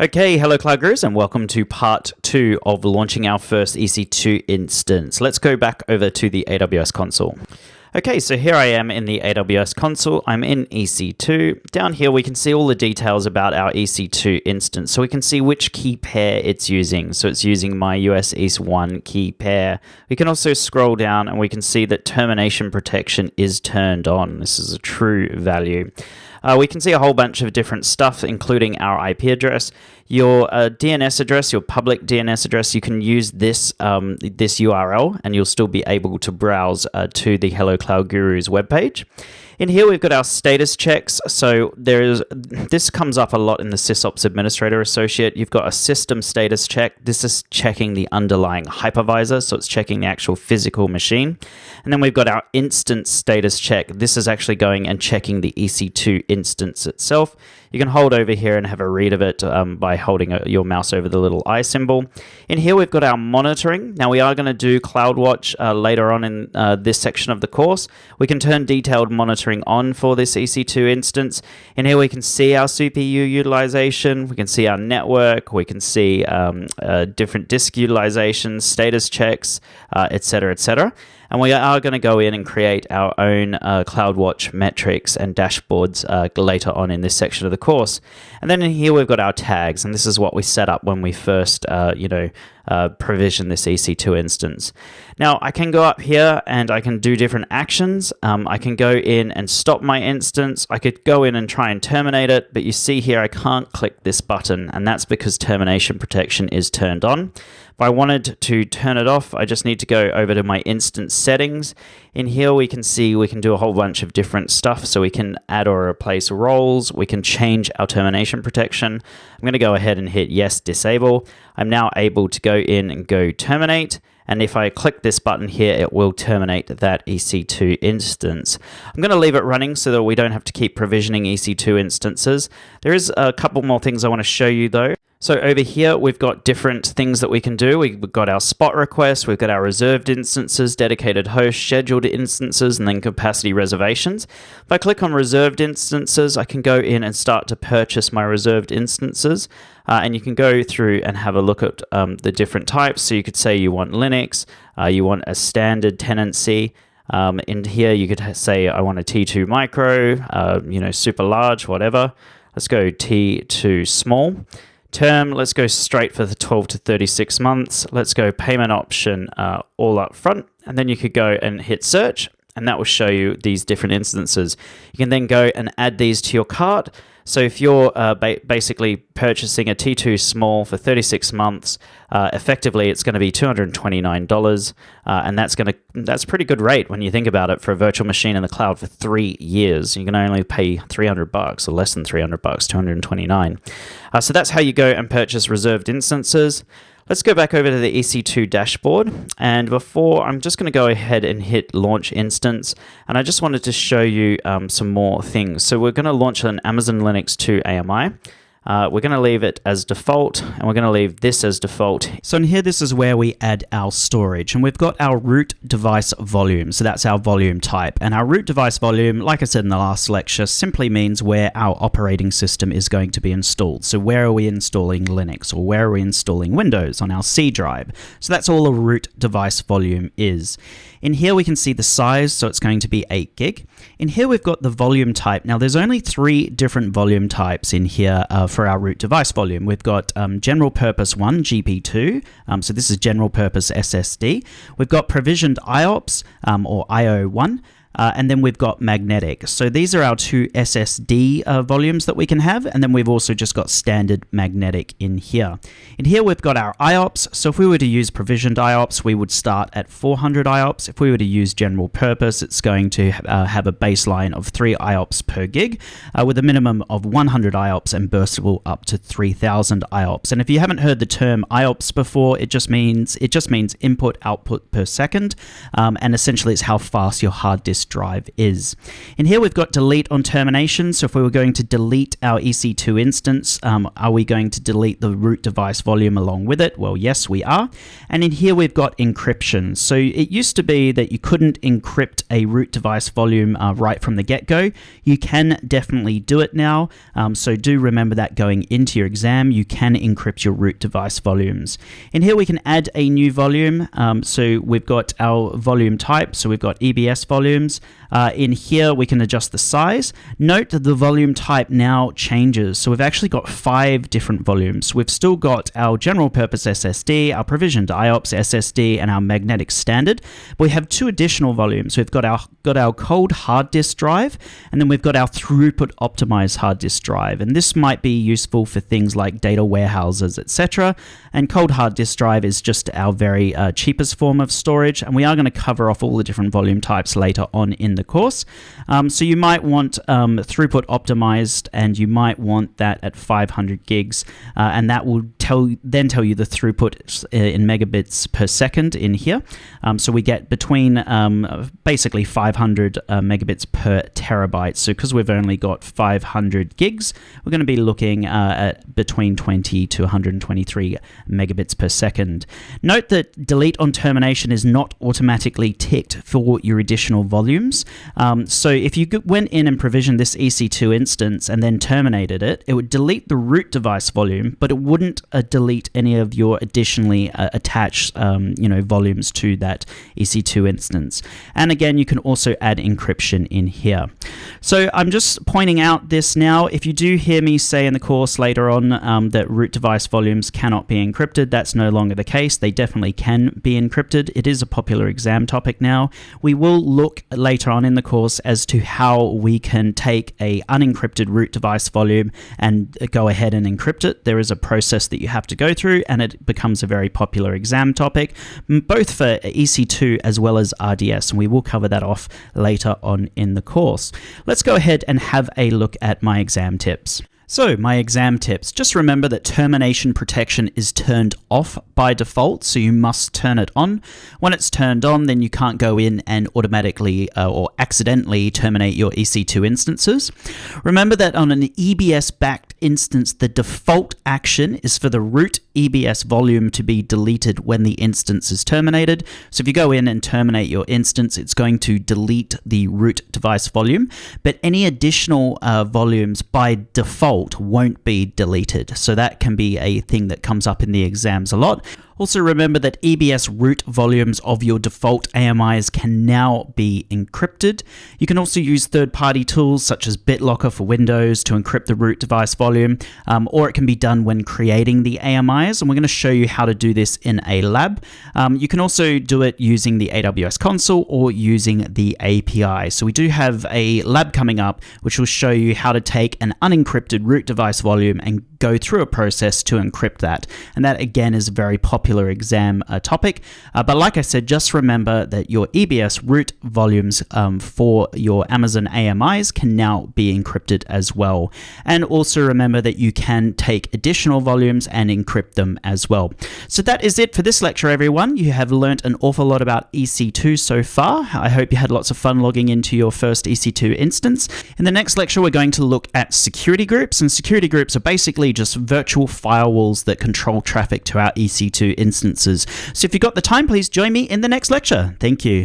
Okay, hello Cloud Gurus, and welcome to part 2 of launching our first EC2 instance. Let's go back over to the AWS console. Okay, so here I am in the AWS console. I'm in EC2. Down here we can see all the details about our EC2 instance. So we can see which key pair it's using. So it's using my US East 1 key pair. We can also scroll down and we can see that termination protection is turned on. This is a true value. We can see a whole bunch of different stuff, including our IP address, your DNS address, your public DNS address. You can use this this URL, and you'll still be able to browse to the Hello Cloud Gurus webpage. In here, we've got our status checks. So this comes up a lot in the SysOps Administrator Associate. You've got a system status check. This is checking the underlying hypervisor, so it's checking the actual physical machine. And then we've got our instance status check. This is actually going and checking the EC2 instance itself. You can hold over here and have a read of it by holding your mouse over the little eye symbol. In here, we've got our monitoring. Now, we are going to do CloudWatch later on in this section of the course. We can turn detailed monitoring on for this EC2 instance. In here, we can see our CPU utilization. We can see our network. We can see different disk utilizations, status checks, etc., etc. And we are going to go in and create our own CloudWatch metrics and dashboards later on in this section of the course. And then in here, we've got our tags, and this is what we set up when we first, provision this EC2 instance. Now, I can go up here and I can do different actions. I can go in and stop my instance. I could go in and try and terminate it, but you see here, I can't click this button, and that's because termination protection is turned on. If I wanted to turn it off, I just need to go over to my instance settings. In here, we can see we can do a whole bunch of different stuff. So we can add or replace roles. We can change our termination protection. I'm going to go ahead and hit yes, disable. I'm now able to go in and go terminate. And if I click this button here, it will terminate that EC2 instance. I'm going to leave it running so that we don't have to keep provisioning EC2 instances. There is a couple more things I want to show you though. So over here, we've got different things that we can do. We've got our spot requests, we've got our reserved instances, dedicated hosts, scheduled instances, and then capacity reservations. If I click on reserved instances, I can go in and start to purchase my reserved instances. And you can go through and have a look at the different types. So you could say you want Linux, you want a standard tenancy. In here, you could say I want a T2 micro, super large, whatever. Let's go T2 small. Term, let's go straight for the 12 to 36 months. Let's go payment option all up front. And then you could go and hit search, and that will show you these different instances. You can then go and add these to your cart. So if you're basically purchasing a T2 small for 36 months, effectively it's going to be $229, and that's pretty good rate when you think about it for a virtual machine in the cloud for 3 years. You can only pay $300 or less than $300, $229. So that's how you go and purchase reserved instances. Let's go back over to the EC2 dashboard, and before I'm just going to go ahead and hit launch instance, and I just wanted to show you some more things. So we're going to launch an Amazon Linux 2 AMI. We're going to leave it as default, and we're going to leave this as default. So in here, this is where we add our storage, and we've got our root device volume. So that's our volume type, and our root device volume, like I said in the last lecture, simply means where our operating system is going to be installed. So where are we installing Linux, or where are we installing Windows on our C drive? So that's all a root device volume is. In here, we can see the size, so it's going to be 8 gig. In here, we've got the volume type. Now, there's only 3 different volume types in here for our root device volume. We've got general purpose 1, GP2. So this is general purpose SSD. We've got provisioned IOPS or IO1. And then we've got magnetic. So these are our 2 SSD volumes that we can have. And then we've also just got standard magnetic in here. In here, we've got our IOPS. So if we were to use provisioned IOPS, we would start at 400 IOPS. If we were to use general purpose, it's going to have a baseline of 3 IOPS per gig with a minimum of 100 IOPS and burstable up to 3000 IOPS. And if you haven't heard the term IOPS before, it just means input output per second. And essentially, it's how fast your hard disk disk drive is. In here we've got delete on termination. So if we were going to delete our EC2 instance, are we going to delete the root device volume along with it? Well, yes, we are. And in here we've got encryption. So it used to be that you couldn't encrypt a root device volume right from the get-go. You can definitely do it now. So do remember that going into your exam, you can encrypt your root device volumes. In here we can add a new volume. So we've got our volume type. So we've got EBS volumes. In here we can adjust the size. Note that the volume type now changes. So we've actually got 5 different volumes. We've still got our general purpose SSD, our provisioned IOPS SSD, and our magnetic standard. But we have 2 additional volumes. We've got our cold hard disk drive, and then we've got our throughput optimized hard disk drive. And this might be useful for things like data warehouses, etc. And cold hard disk drive is just our very cheapest form of storage. And we are going to cover off all the different volume types later on in the course. So you might want throughput optimized, and you might want that at 500 gigs, and that will then tell you the throughput in megabits per second in here. So we get between basically 500 megabits per terabyte. So because we've only got 500 gigs, we're going to be looking at between 20 to 123 megabits per second. Note that delete on termination is not automatically ticked for your additional volumes. So if you went in and provisioned this EC2 instance and then terminated it, it would delete the root device volume, but it wouldn't delete any of your additionally attached volumes to that EC2 instance. And again, you can also add encryption in here. So I'm just pointing out this now. If you do hear me say in the course later on that root device volumes cannot be encrypted, that's no longer the case. They definitely can be encrypted. It is a popular exam topic now. We will look later on in the course as to how we can take a unencrypted root device volume and go ahead and encrypt it. There is a process that you have to go through, and it becomes a very popular exam topic, both for EC2 as well as RDS, and we will cover that off later on in the course. Let's go ahead and have a look at my exam tips. So my exam tips, just remember that termination protection is turned off by default, so you must turn it on. When it's turned on, then you can't go in and automatically or accidentally terminate your EC2 instances. Remember that on an EBS-backed instance, the default action is for the root EBS volume to be deleted when the instance is terminated. So if you go in and terminate your instance, it's going to delete the root device volume, but any additional volumes by default won't be deleted. So that can be a thing that comes up in the exams a lot. Also remember that EBS root volumes of your default AMIs can now be encrypted. You can also use third-party tools such as BitLocker for Windows to encrypt the root device volume, or it can be done when creating the AMIs, and we're going to show you how to do this in a lab. You can also do it using the AWS console or using the API. So we do have a lab coming up which will show you how to take an unencrypted root device volume and go through a process to encrypt that. And that again is a very popular exam topic. But like I said, just remember that your EBS root volumes for your Amazon AMIs can now be encrypted as well. And also remember that you can take additional volumes and encrypt them as well. So that is it for this lecture, everyone. You have learnt an awful lot about EC2 so far. I hope you had lots of fun logging into your first EC2 instance. In the next lecture, we're going to look at security groups, and security groups are basically just virtual firewalls that control traffic to our EC2 instances. So if you've got the time, please join me in the next lecture. Thank you.